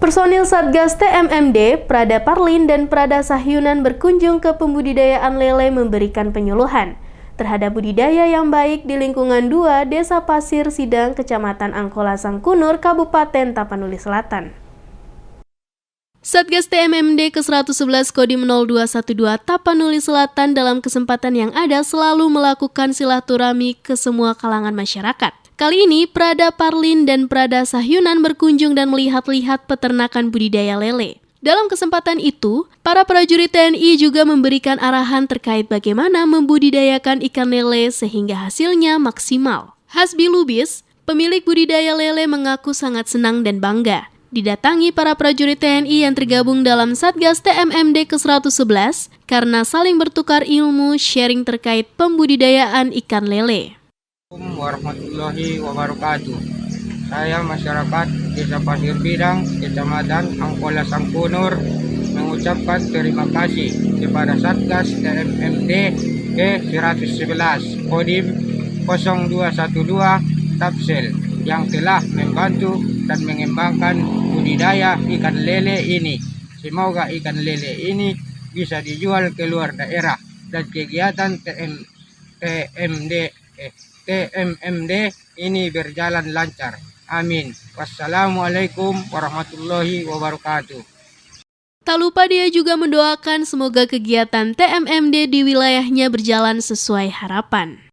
Personil Satgas TMMD, Prada Parlin, dan Prada Sahyunan berkunjung ke pembudidayaan lele memberikan penyuluhan terhadap budidaya yang baik di lingkungan 2 Desa Pasir Sidang, Kecamatan Angkola Sangkunur, Kabupaten Tapanuli Selatan. Satgas TMMD ke-111 Kodim 0212 Tapanuli Selatan dalam kesempatan yang ada selalu melakukan silaturahmi ke semua kalangan masyarakat. Kali ini, Prada Parlin dan Prada Sahyunan berkunjung dan melihat-lihat peternakan budidaya lele. Dalam kesempatan itu, para prajurit TNI juga memberikan arahan terkait bagaimana membudidayakan ikan lele sehingga hasilnya maksimal. Hasbi Lubis, pemilik budidaya lele, mengaku sangat senang dan bangga didatangi para prajurit TNI yang tergabung dalam Satgas TMMD ke-111 karena saling bertukar ilmu sharing terkait pembudidayaan ikan lele. Assalamualaikum warahmatullahi wabarakatuh. Saya masyarakat Desa Pasir Sidang, Kecamatan Angkola Sangkunur, mengucapkan terima kasih kepada Satgas TMMD ke-111 Kodim 0212 Tapsel yang telah membantu dan mengembangkan budidaya ikan lele ini. Semoga ikan lele ini bisa dijual ke luar daerah dan kegiatan TMMD ini berjalan lancar. Amin. Wassalamualaikum warahmatullahi wabarakatuh. Tak lupa dia juga mendoakan semoga kegiatan TMMD di wilayahnya berjalan sesuai harapan.